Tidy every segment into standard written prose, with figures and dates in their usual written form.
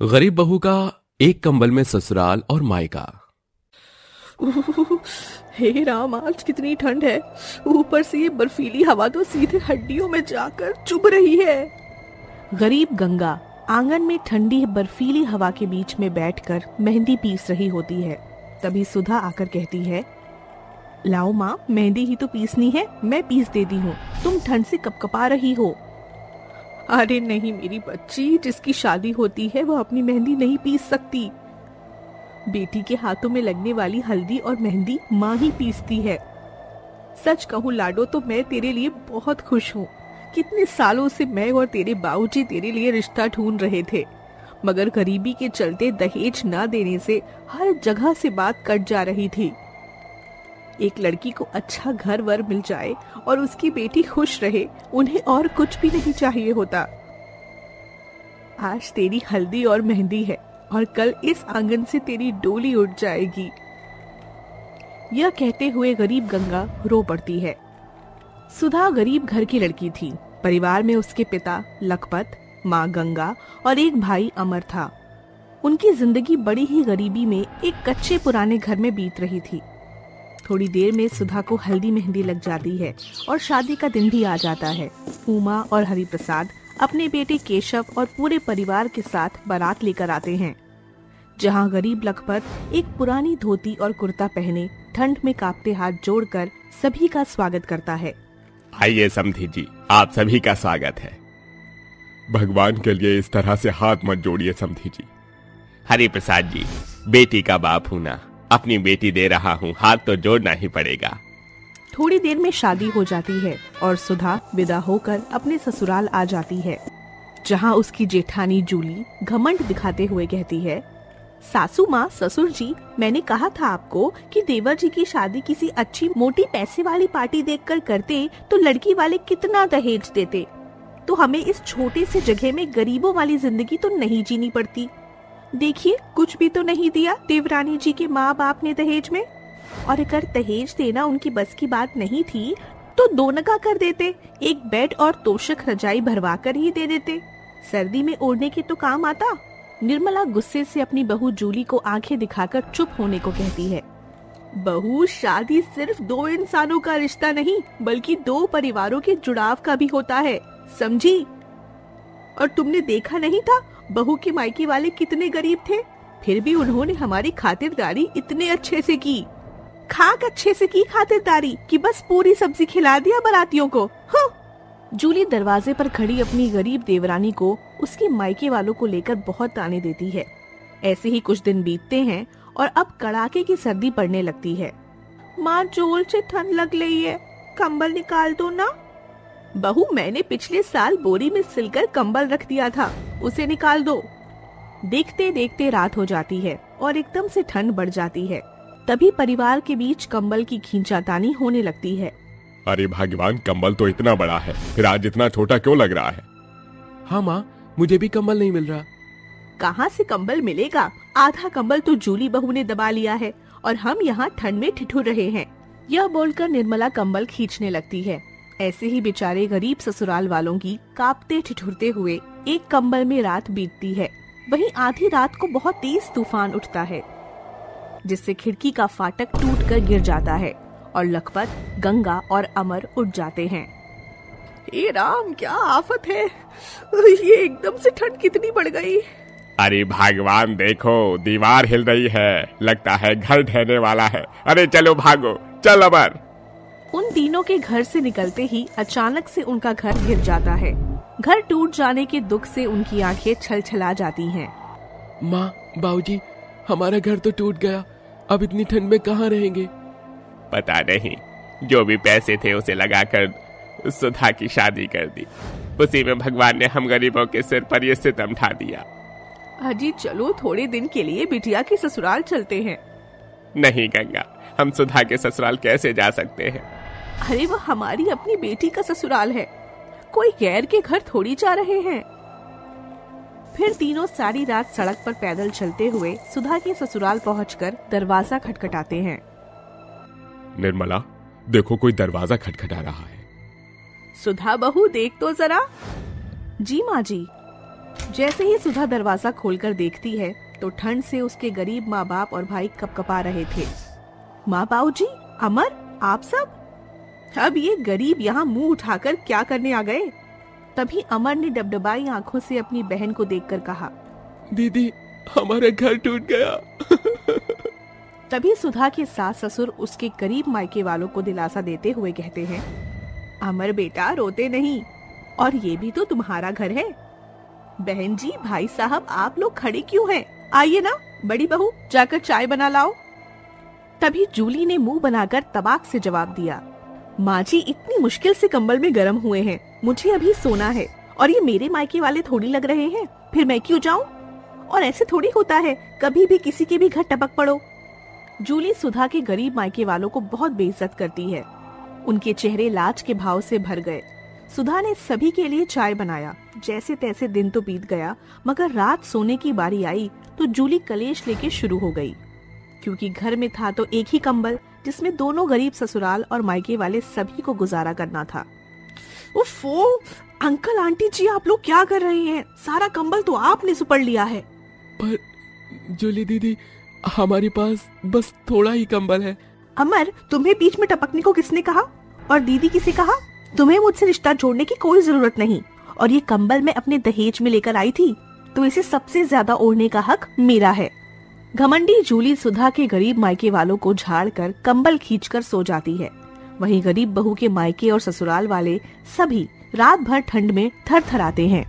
गरीब बहू का एक कंबल में ससुराल और मायका। हे राम, आज कितनी ठंड है। ऊपर से ये बर्फीली हवा तो सीधे हड्डियों में जाकर चुभ रही है। गरीब गंगा आंगन में ठंडी बर्फीली हवा के बीच में बैठकर मेहंदी पीस रही होती है। तभी सुधा आकर कहती है, लाओ माँ, मेहंदी ही तो पीसनी है, मैं पीस देती हूँ, तुम ठंड से कपकपा रही हो। अरे नहीं मेरी बच्ची, जिसकी शादी होती है वो अपनी मेहंदी नहीं पीस सकती। बेटी के हाथों में लगने वाली हल्दी और मेहंदी माँ ही पीसती है। सच कहूँ लाडो, तो मैं तेरे लिए बहुत खुश हूँ। कितने सालों से मैं और तेरे बाबूजी तेरे लिए रिश्ता ढूंढ रहे थे, मगर गरीबी के चलते दहेज न देने से हर जगह से बात कट जा रही थी। एक लड़की को अच्छा घर वर मिल जाए और उसकी बेटी खुश रहे, उन्हें और कुछ भी नहीं चाहिए होता। आज तेरी हल्दी और मेहंदी है और कल इस आंगन से तेरी डोली उठ जाएगी। यह कहते हुए गरीब गंगा रो पड़ती है। सुधा गरीब घर की लड़की थी। परिवार में उसके पिता लखपत, माँ गंगा और एक भाई अमर था। उनकी जिंदगी बड़ी ही गरीबी में एक कच्चे पुराने घर में बीत रही थी। थोड़ी देर में सुधा को हल्दी मेहंदी लग जाती है और शादी का दिन भी आ जाता है। उमा और हरिप्रसाद अपने बेटे केशव और पूरे परिवार के साथ बारात लेकर आते हैं, जहां गरीब लखपत एक पुरानी धोती और कुर्ता पहने ठंड में कांपते हाथ जोड़कर सभी का स्वागत करता है। आइए समधी जी, आप सभी का स्वागत है। भगवान के लिए इस तरह से हाथ मत जोड़िए समधी जी। हरिप्रसाद जी, बेटी का बाप हूं ना, अपनी बेटी दे रहा हूँ, हाथ तो जोड़ना ही पड़ेगा। थोड़ी देर में शादी हो जाती है और सुधा विदा होकर अपने ससुराल आ जाती है, जहाँ उसकी जेठानी जूली घमंड दिखाते हुए कहती है, सासू माँ, ससुर जी, मैंने कहा था आपको कि देवर जी की शादी किसी अच्छी मोटी पैसे वाली पार्टी देखकर करते तो लड़की वाले कितना दहेज देते, तो हमें इस छोटे से जगह में गरीबों वाली जिंदगी तो नहीं जीनी पड़ती। देखिए, कुछ भी तो नहीं दिया देवरानी जी के माँ बाप ने दहेज में, और अगर दहेज देना उनकी बस की बात नहीं थी तो दोनका कर देते, एक बेड और तोशक रजाई भरवा कर ही दे देते, सर्दी में ओढ़ने के तो काम आता। निर्मला गुस्से से अपनी बहू जूली को आंखें दिखाकर चुप होने को कहती है। बहू, शादी सिर्फ दो इंसानों का रिश्ता नहीं बल्कि दो परिवारों के जुड़ाव का भी होता है, समझी? और तुमने देखा नहीं था बहू के मायके वाले कितने गरीब थे, फिर भी उन्होंने हमारी खातिरदारी इतने अच्छे से की। खाक अच्छे से की खातिरदारी कि बस पूरी सब्जी खिला दिया बारातियों को। हाँ। जूली दरवाजे पर खड़ी अपनी गरीब देवरानी को उसके मायके वालों को लेकर बहुत ताने देती है। ऐसे ही कुछ दिन बीतते हैं और अब कड़ाके की सर्दी पड़ने लगती है। माँ, जोर से ठंड लग रही है, कंबल निकाल दो ना। बहू, मैंने पिछले साल बोरी में सिलकर कंबल रख दिया था, उसे निकाल दो। देखते देखते रात हो जाती है और एकदम से ठंड बढ़ जाती है। तभी परिवार के बीच कंबल की खींचातानी होने लगती है। अरे भगवान, कंबल तो इतना बड़ा है, फिर आज इतना छोटा क्यों लग रहा है? हाँ माँ, मुझे भी कंबल नहीं मिल रहा। कहाँ से कंबल मिलेगा? आधा कंबल तो जूली बहू ने दबा लिया है और हम यहाँ ठंड में ठिठुर रहे हैं। यह बोलकर निर्मला कंबल खींचने लगती है। ऐसे ही बेचारे गरीब ससुराल वालों की कांपते ठिठुरते हुए एक कंबल में रात बीतती है। वहीं आधी रात को बहुत तेज तूफान उठता है, जिससे खिड़की का फाटक टूटकर गिर जाता है और लखपत, गंगा और अमर उठ जाते हैं। हे राम, क्या आफत है, ये एकदम से ठंड कितनी बढ़ गई। अरे भगवान, देखो दीवार हिल रही है, लगता है घर ढहने वाला है। अरे चलो भागो, चल अमर। उन तीनों के घर से निकलते ही अचानक से उनका घर गिर जाता है। घर टूट जाने के दुख से उनकी आंखें छलछला जाती हैं। माँ, बाबूजी, हमारा घर तो टूट गया, अब इतनी ठंड में कहाँ रहेंगे? पता नहीं, जो भी पैसे थे उसे लगाकर सुधा की शादी कर दी, उसी में भगवान ने हम गरीबों के सिर पर ये सितम ढा दिया। अजी चलो, थोड़े दिन के लिए बिटिया के ससुराल चलते हैं। नहीं गंगा, हम सुधा के ससुराल कैसे जा सकते हैं? अरे वो हमारी अपनी बेटी का ससुराल है, कोई गैर के घर थोड़ी जा रहे हैं। फिर तीनों सारी रात सड़क पर पैदल चलते हुए सुधा के ससुराल पहुंचकर दरवाजा खटखटाते हैं। निर्मला, देखो कोई दरवाजा खटखटा रहा है। सुधा बहू, देख तो जरा। जी माँ जी। जैसे ही सुधा दरवाजा खोलकर देखती है तो ठंड से उसके गरीब माँ बाप और भाई कपकपा रहे थे। माँ बाबूजी, अमर, आप सब? अब ये गरीब यहाँ मुंह उठाकर क्या करने आ गए? तभी अमर ने डबडबाई आंखों से अपनी बहन को देखकर कहा, दीदी, हमारा घर टूट गया। तभी सुधा के सास ससुर उसके करीब मायके वालों को दिलासा देते हुए कहते हैं, अमर बेटा, रोते नहीं, और ये भी तो तुम्हारा घर है। बहन जी, भाई साहब, आप लोग खड़े क्यों हैं? आइए ना, बड़ी बहू, जाकर चाय बना लाओ। तभी जूली ने मुंह बनाकर तबाक से जवाब दिया, माँ जी, इतनी मुश्किल से कंबल में गर्म हुए हैं, मुझे अभी सोना है, और ये मेरे मायके वाले थोड़ी लग रहे हैं, फिर मैं क्यों जाऊं? और ऐसे थोड़ी होता है, कभी भी किसी के भी घर टपक पड़ो। जूली सुधा के गरीब मायके वालों को बहुत बेइज्जत करती है। उनके चेहरे लाज के भाव से भर गए। सुधा ने सभी के लिए चाय बनाया। जैसे तैसे दिन तो बीत गया, मगर रात सोने की बारी आई तो जूली कलेश लेके शुरू हो गई, क्योंकि घर में था तो एक ही कंबल जिसमें दोनों गरीब ससुराल और मायके वाले सभी को गुजारा करना था। उफ़ो, अंकल आंटी जी, आप लोग क्या कर रहे हैं? सारा कंबल तो आपने सुपड़ लिया है। पर जूली दीदी, हमारे पास बस थोड़ा ही कंबल है। अमर, तुम्हें बीच में टपकने को किसने कहा? और दीदी किसे कहा? तुम्हें मुझसे रिश्ता जोड़ने की कोई जरूरत नहीं, और ये कंबल मैं अपने दहेज में लेकर आई थी, तो इसे सबसे ज्यादा ओढ़ने का हक मेरा है। घमंडी जूली सुधा के गरीब मायके वालों को झाड़कर कंबल खींचकर सो जाती है। वहीं गरीब बहू के मायके और ससुराल वाले सभी रात भर ठंड में थरथराते हैं।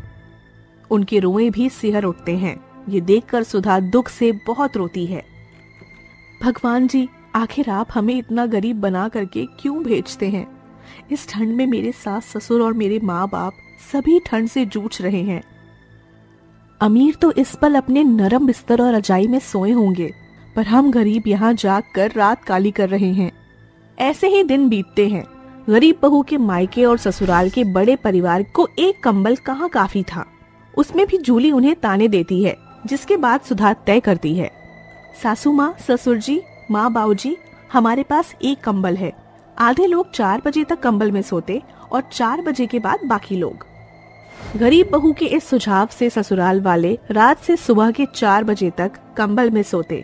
उनके रोए भी सिहर उठते हैं। ये देखकर सुधा दुख से बहुत रोती है। भगवान जी, आखिर आप हमें इतना गरीब बना करके क्यों भेजते हैं? इस ठंड में मेरे सास ससुर और मेरे माँ बाप सभी ठंड से जूझ रहे हैं। अमीर तो इस पल अपने नरम बिस्तर और रजाई में सोए होंगे, पर हम गरीब यहाँ जाग कर रात काली कर रहे हैं। ऐसे ही दिन बीतते हैं। गरीब बहू के मायके और ससुराल के बड़े परिवार को एक कंबल कहाँ काफी था, उसमें भी जूली उन्हें ताने देती है, जिसके बाद सुधा तय करती है, सासू माँ, ससुर जी, माँ बाबूजी, हमारे पास एक कंबल है। आधे लोग 4 बजे तक कंबल में सोते और 4 बजे के बाद बाकी लोग। गरीब बहू के इस सुझाव से ससुराल वाले रात से सुबह के 4 बजे तक कंबल में सोते।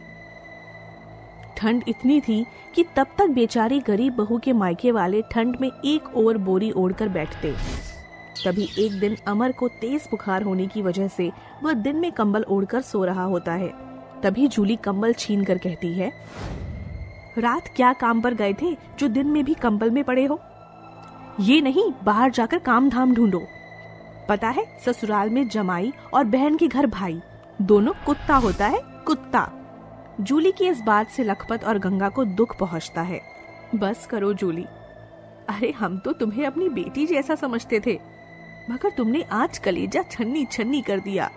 ठंड इतनी थी कि तब तक बेचारी गरीब बहू के मायके वाले ठंड में एक और बोरी ओढ़कर बैठते। तभी एक दिन अमर को तेज बुखार होने की वजह से वह दिन में कंबल ओढ़कर सो रहा होता है। तभी जूली कंबल छीन कर कहती है, रात क्या काम पर गए थे जो दिन में भी कंबल में पड़े हो? ये नहीं, बाहर जाकर काम धाम ढूंढो। पता है, ससुराल में जमाई और बहन के घर भाई, दोनों कुत्ता होता है, कुत्ता। जूली की इस बात से लखपत और गंगा को दुख पहुंचता है। बस करो जूली, अरे हम तो तुम्हें अपनी बेटी जैसा समझते थे, मगर तुमने आज कलेजा छन्नी छन्नी कर दिया।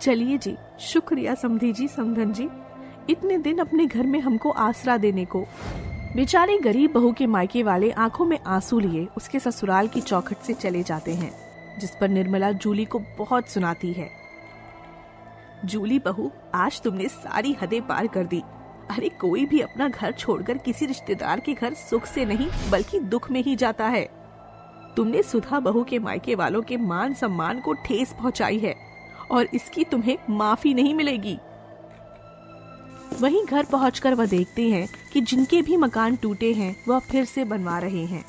चलिए जी, शुक्रिया समधी जी, समधन जी, इतने दिन अपने घर में हमको आसरा देने को। बेचारी गरीब बहू के मायके वाले आंखों में आंसू लिए उसके ससुराल की चौखट से चले जाते हैं, जिस पर निर्मला जूली को बहुत सुनाती है। जूली बहू, आज तुमने सारी हदें पार कर दी। अरे कोई भी अपना घर छोड़कर किसी रिश्तेदार के घर सुख से नहीं बल्कि दुख में ही जाता है। तुमने सुधा बहू के मायके वालों के मान सम्मान को ठेस पहुंचाई है, और इसकी तुम्हें माफी नहीं मिलेगी। वहीं घर पहुंचकर वह देखते हैं कि जिनके भी मकान टूटे हैं वह फिर से बनवा रहे हैं।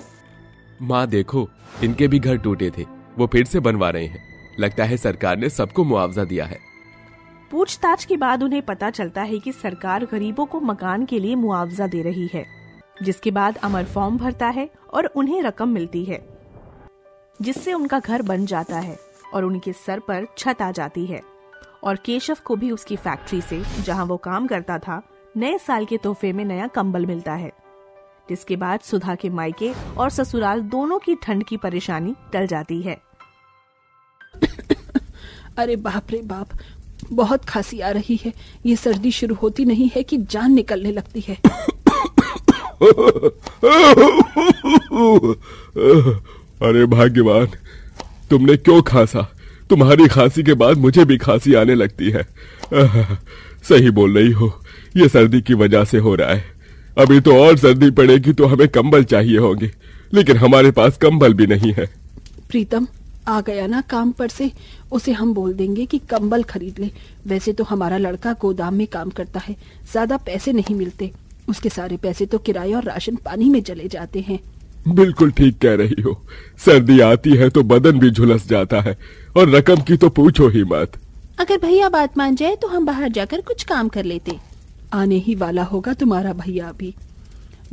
माँ देखो, इनके भी घर टूटे थे, वो फिर से बनवा रहे हैं। लगता है सरकार ने सबको मुआवजा दिया है। पूछताछ के बाद उन्हें पता चलता है कि सरकार गरीबों को मकान के लिए मुआवजा दे रही है, जिसके बाद अमर फॉर्म भरता है और उन्हें रकम मिलती है, जिससे उनका घर बन जाता है और उनके सर पर छत आ जाती है। और केशव को भी उसकी फैक्ट्री से, जहां वो काम करता था, नए साल के तोहफे में नया कंबल मिलता है, जिसके बाद सुधा के मायके और ससुराल दोनों की ठंड की परेशानी टल जाती है। अरे बाप रे बाप, बहुत खांसी आ रही है। ये सर्दी शुरू होती नहीं है कि जान निकलने लगती है। अरे भाग्यवान, तुमने क्यों खांसा? तुम्हारी खांसी के बाद मुझे भी खांसी आने लगती है। सही बोल रही हो, ये सर्दी की वजह से हो रहा है। अभी तो और सर्दी पड़ेगी तो हमें कंबल चाहिए होंगे, लेकिन हमारे पास कंबल भी नहीं है। प्रीतम, आ गया ना काम पर से, उसे हम बोल देंगे कि कंबल खरीद ले। वैसे तो हमारा लड़का गोदाम में काम करता है, ज्यादा पैसे नहीं मिलते, उसके सारे पैसे तो किराए और राशन पानी में चले जाते हैं। बिल्कुल ठीक कह रही हो, सर्दी आती है तो बदन भी झुलस जाता है, और रकम की तो पूछो ही मत। अगर भैया बात मान जाए तो हम बाहर जाकर कुछ काम कर लेते। आने ही वाला होगा तुम्हारा भैया भी।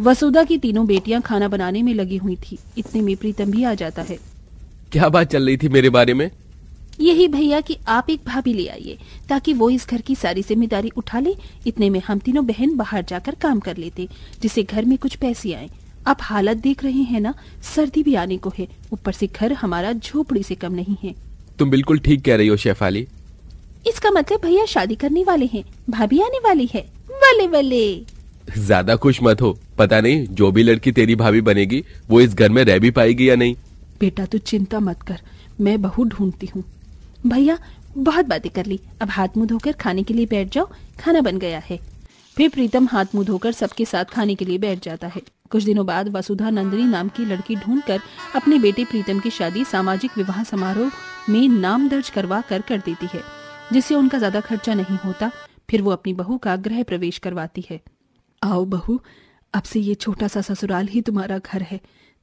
वसुधा की तीनों बेटियां खाना बनाने में लगी हुई थी। इतने में प्रीतम भी आ जाता है। क्या बात चल रही थी मेरे बारे में? यही भैया कि आप एक भाभी ले आइए ताकि वो इस घर की सारी जिम्मेदारी उठा ले। इतने में हम तीनों बहन बाहर जाकर काम कर लेते, जिससे घर में कुछ पैसे आए। आप हालत देख रहे हैं ना, सर्दी भी आने को है, ऊपर से घर हमारा झोपड़ी से कम नहीं है। तुम बिल्कुल ठीक कह रही हो शेफाली। इसका मतलब भैया शादी करने वाले हैं, भाभी आने वाली है। वाले वाले। ज्यादा खुश मत हो, पता नहीं जो भी लड़की तेरी भाभी बनेगी वो इस घर में रह भी पाएगी या नहीं। बेटा तू चिंता मत कर, मैं बहू ढूंढती हूँ। भैया बहुत बातें कर ली, अब हाथ मुंह धोकर खाने के लिए बैठ जाओ, खाना बन गया है। फिर प्रीतम हाथ मुंह धोकर सबके साथ खाने के लिए बैठ जाता है। कुछ दिनों बाद वसुधा नंदिनी नाम की लड़की ढूंढकर अपने बेटे प्रीतम की शादी सामाजिक विवाह समारोह में नाम दर्ज करवा कर देती है, जिससे उनका ज्यादा खर्चा नहीं होता। फिर वो अपनी बहू का गृह प्रवेश करवाती है। आओ बहू, अब से ये छोटा सा ससुराल ही तुम्हारा घर है।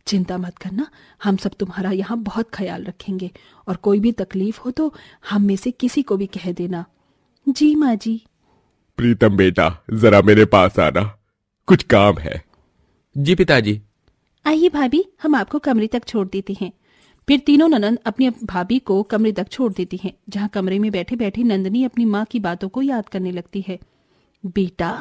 चिंता मत करना, हम सब तुम्हारा यहाँ बहुत ख्याल रखेंगे, और कोई भी तकलीफ हो तो हम में से किसी को भी कह देना। जी माँ जी। प्रीतम बेटा, जरा मेरे पास आना, कुछ काम है। जी पिताजी। आइए भाभी, हम आपको कमरे तक छोड़ देते हैं। फिर तीनों ननंद अपनी भाभी को कमरे तक छोड़ देती हैं, जहाँ कमरे में बैठे बैठे नंदिनी अपनी माँ की बातों को याद करने लगती है। बेटा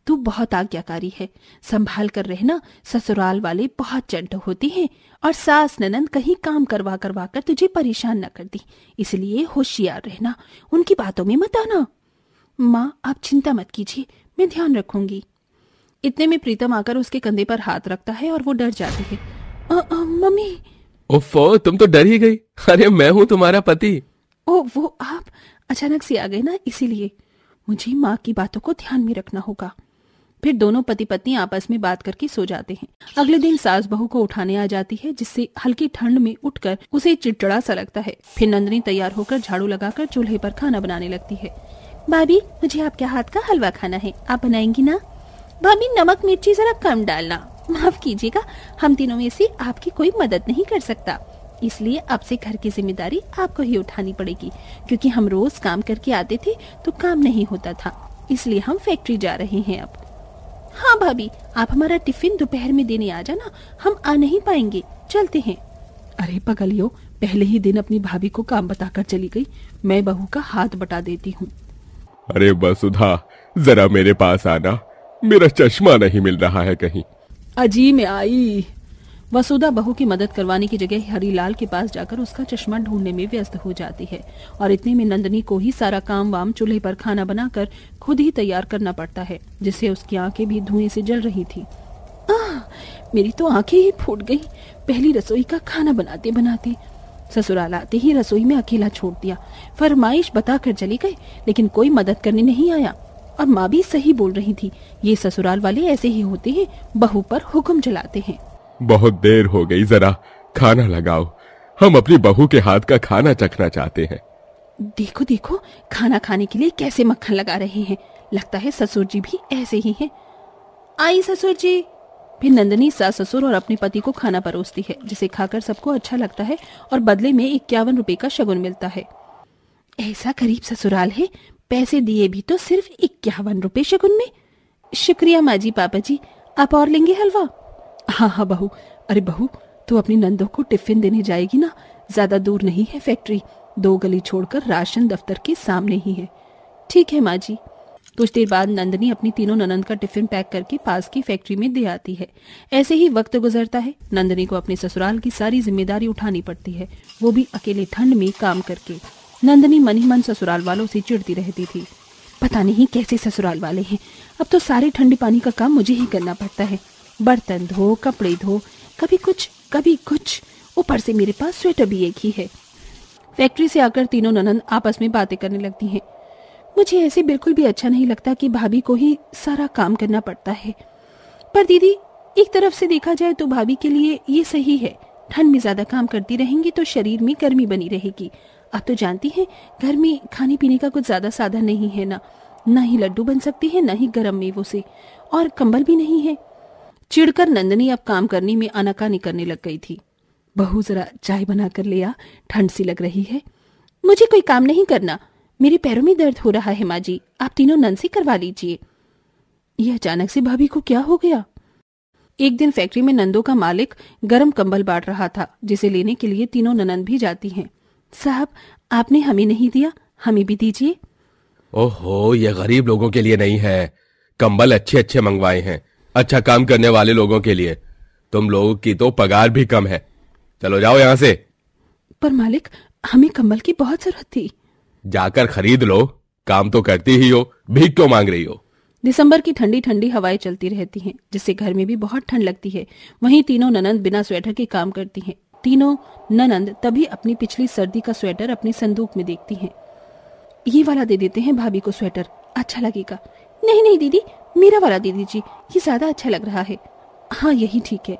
तू बहुत आज्ञाकारी है, संभाल कर रहना, ससुराल वाले बहुत चंट होते हैं, और सास ननंद कहीं काम करवा कर तुझे परेशान न कर दी, इसलिए होशियार रहना, उनकी बातों में मत आना। माँ आप चिंता मत कीजिए, मैं ध्यान रखूंगी। इतने में प्रीतम आकर उसके कंधे पर हाथ रखता है और वो डर जाती है। मम्मी। ओफो, तुम तो डर ही गई। अरे मैं हूँ तुम्हारा पति। ओ वो आप अचानक से आ गए ना, इसीलिए मुझे माँ की बातों को ध्यान में रखना होगा। फिर दोनों पति पत्नी आपस में बात करके सो जाते हैं। अगले दिन सास बहू को उठाने आ जाती है, जिससे हल्की ठंड में उठकर उसे चिड़चिड़ा सा लगता है। फिर नंदिनी तैयार होकर झाड़ू लगाकर चूल्हे पर खाना बनाने लगती है। भाभी मुझे आपके हाथ का हलवा खाना है, आप बनाएंगी ना? भाभी नमक मिर्ची जरा कम डालना, माफ कीजिएगा, हम तीनों में से आपकी कोई मदद नहीं कर सकता, इसलिए अब से घर की जिम्मेदारी आपको ही उठानी पड़ेगी, क्योंकि हम रोज काम करके आते थे तो काम नहीं होता था, इसलिए हम फैक्ट्री जा रहे हैं अब। हाँ भाभी, आप हमारा टिफिन दोपहर में देने आ जाना, हम आ नहीं पाएंगे, चलते हैं। अरे पगलियो, पहले ही दिन अपनी भाभी को काम बताकर चली गई, मैं बहू का हाथ बटा देती हूँ। अरे वसुधा, जरा मेरे पास आना, मेरा चश्मा नहीं मिल रहा है कहीं। अजी मैं आई। वसुधा बहू की मदद करवाने की जगह हरीलाल के पास जाकर उसका चश्मा ढूंढने में व्यस्त हो जाती है, और इतने में नंदिनी को ही सारा काम वाम चूल्हे पर खाना बनाकर खुद ही तैयार करना पड़ता है, जिससे उसकी आंखें भी धुएं से जल रही थी। मेरी तो आंखें ही फूट गई, पहली रसोई का खाना बनाते बनाते। ससुराल आते ही रसोई में अकेला छोड़ दिया, फरमाइश बताकर चले गए, लेकिन कोई मदद करने नहीं आया। और माँ भी सही बोल रही थी, ये ससुराल वाले ऐसे ही होते हैं, बहू पर हुक्म चलाते हैं। बहुत देर हो गई, जरा खाना लगाओ, हम अपनी बहू के हाथ का खाना चखना चाहते हैं। देखो देखो, खाना खाने के लिए कैसे मक्खन लगा रहे हैं, लगता है ससुर जी भी ऐसे ही हैं। आई ससुर जी। फिर नंदिनी सास ससुर और अपने पति को खाना परोसती है, जिसे खाकर सबको अच्छा लगता है और बदले में 51 रुपए का शगुन मिलता है। ऐसा गरीब ससुराल है, पैसे दिए भी तो सिर्फ 51 रुपए शगुन में। शुक्रिया माँ जी, पापा जी, आप और लेंगे हलवा? हाँ हाँ बहू। अरे बहू, तू अपनी नंदों को टिफिन देने जाएगी ना, ज्यादा दूर नहीं है फैक्ट्री, 2 गली छोड़कर राशन दफ्तर के सामने ही है। ठीक है माँ जी। कुछ देर बाद नंदिनी अपनी तीनों ननंद का टिफिन पैक करके पास की फैक्ट्री में दे आती है। ऐसे ही वक्त गुजरता है। नंदिनी को अपने ससुराल की सारी जिम्मेदारी उठानी पड़ती है, वो भी अकेले ठंड में काम करके। नंदिनी मन ही मन ससुराल वालों से चिढ़ती रहती थी। पता नहीं कैसे ससुराल वाले हैं, अब तो सारे ठंडे पानी का काम मुझे ही करना पड़ता है, बर्तन धो, कपड़े धो, कभी कुछ, ऊपर से मेरे पास स्वेटर भी एक ही है। फैक्ट्री से आकर तीनों ननंद आपस में बातें करने लगती हैं। मुझे ऐसे बिल्कुल भी अच्छा नहीं लगता कि भाभी को ही सारा काम करना पड़ता है, पर दीदी एक तरफ से देखा जाए तो भाभी के लिए ये सही है, ठंड में ज्यादा काम करती रहेंगी तो शरीर में गर्मी बनी रहेगी। आप तो जानती हैं घर में खाने पीने का कुछ ज्यादा साधन नहीं है ना ही लड्डू बन सकते हैं, ना ही गर्म मेवों से, और कंबल भी नहीं है। चिढ़कर नंदनी अब काम करने में आनाकानी करने लग गई थी। बहू जरा चाय बना कर ले आ, ठंड सी लग रही है। मुझे कोई काम नहीं करना, मेरे पैरों में दर्द हो रहा है माँ जी, आप तीनों नन से करवा लीजिए। यह अचानक से भाभी को क्या हो गया? एक दिन फैक्ट्री में नंदों का मालिक गरम कंबल बांट रहा था, जिसे लेने के लिए तीनों ननंद भी जाती हैं। साहब, आपने हमें नहीं दिया, हमें भी दीजिए। ओहो, ये गरीब लोगों के लिए नहीं है, कंबल अच्छे अच्छे मंगवाए हैं, अच्छा काम करने वाले लोगों के लिए। तुम लोगों की तो पगार भी कम है, चलो जाओ यहाँ से। पर मालिक, हमें कंबल की बहुत जरूरत थी। जाकर खरीद लो, काम तो करती ही हो, भीख क्यों मांग रही हो? दिसंबर की ठंडी ठंडी हवाएं चलती रहती हैं, जिससे घर में भी बहुत ठंड लगती है। वहीं तीनों ननंद बिना स्वेटर के काम करती हैं। तीनों ननंद तभी अपनी पिछली सर्दी का स्वेटर अपनी संदूक में देखती हैं। ये वाला दे देते हैं भाभी को, स्वेटर अच्छा लगेगा। नहीं नहीं दीदी, मेरा वाला दे दीजिए, ये ज्यादा अच्छा लग रहा है। हाँ, यही ठीक है।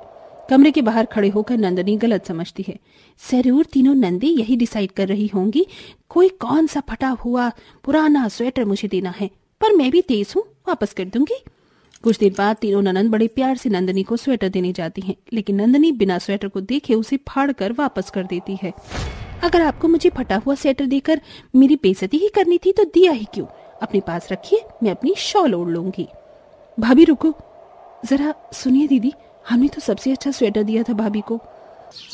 कमरे के बाहर खड़े होकर नंदनी गलत समझती है। जरूर तीनों नंदी यही डिसाइड कर रही होंगी कोई कौन सा फटा हुआ पुराना स्वेटर मुझे देना है, पर मैं भी तेज हूँ, वापस कर दूंगी। कुछ देर बाद तीनों ननंद बड़े प्यार से नंदनी को स्वेटर देने जाती हैं, लेकिन नंदनी बिना स्वेटर को देखे उसे फाड़ कर वापस कर देती है। अगर आपको मुझे फटा हुआ स्वेटर देकर मेरी बेइज्जती ही करनी थी तो दिया ही क्यों? अपने पास रखिए, मैं अपनी शॉल ओढ़ लूंगी। भाभी रुको, जरा सुनिए दीदी, हमने तो सबसे अच्छा स्वेटर दिया था भाभी को।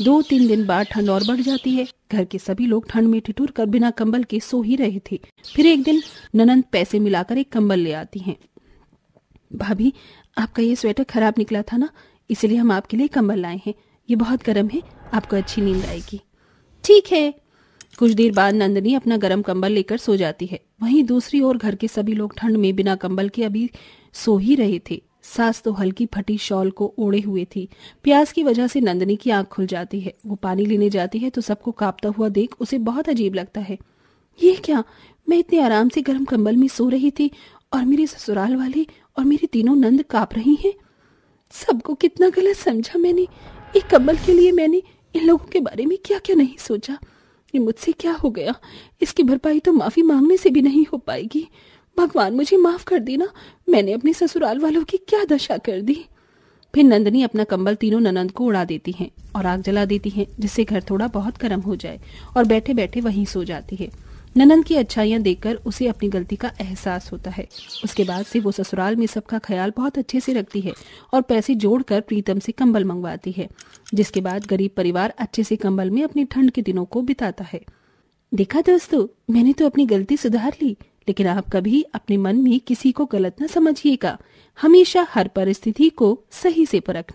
2-3 दिन बाद ठंड और बढ़ जाती है। घर के सभी लोग ठंड में ठिठुर कर बिना कंबल के सो ही रहे थे। फिर एक दिन ननंद पैसे मिलाकर एक कंबल ले आती हैं। भाभी, आपका ये स्वेटर खराब निकला था ना, इसलिए हम आपके लिए कंबल लाए हैं। ये बहुत गर्म है, आपको अच्छी नींद आएगी। ठीक है। कुछ देर बाद नंदनी अपना गर्म कंबल लेकर सो जाती है। वहीं दूसरी ओर घर के सभी लोग ठंड में बिना कंबल के अभी सो ही रहे थे। सास तो हल्की फटी शॉल को ओढ़े हुए थी। प्यास की वजह से नंदनी की आंख खुल जाती है। वो पानी लेने जाती है तो सबको कांपता हुआ देख उसे बहुत अजीब लगता है। ये क्या, मैं इतने आराम से गर्म कंबल में सो रही थी और मेरे ससुराल वाले और मेरी तीनों नंद कांप रही हैं। सबको कितना गलत समझा मैंने। एक कंबल के लिए मैंने इन लोगों के बारे में क्या क्या नहीं सोचा। ये मुझसे क्या हो गया? इसकी भरपाई तो माफी मांगने से भी नहीं हो पाएगी। भगवान मुझे माफ कर देना, मैंने अपने ससुराल वालों की क्या दशा कर दी। फिर नंदनी अपना कंबल तीनों ननंद को उड़ा देती हैं और आग जला देती हैं, जिससे घर थोड़ा बहुत गर्म हो जाए, और बैठे बैठे वहीं सो जाती है। ननंद की अच्छाइयां देखकर उसे अपनी गलती का एहसास होता है। उसके बाद से वो ससुराल में सबका ख्याल बहुत अच्छे से रखती है और पैसे जोड़कर प्रीतम से कंबल मंगवाती है, जिसके बाद गरीब परिवार अच्छे से कंबल में अपनी ठंड के दिनों को बिताता है। देखा दोस्तों, मैंने तो अपनी गलती सुधार ली, लेकिन आप कभी अपने मन में किसी को गलत न समझिएगा। हमेशा हर परिस्थिति को सही से परखना।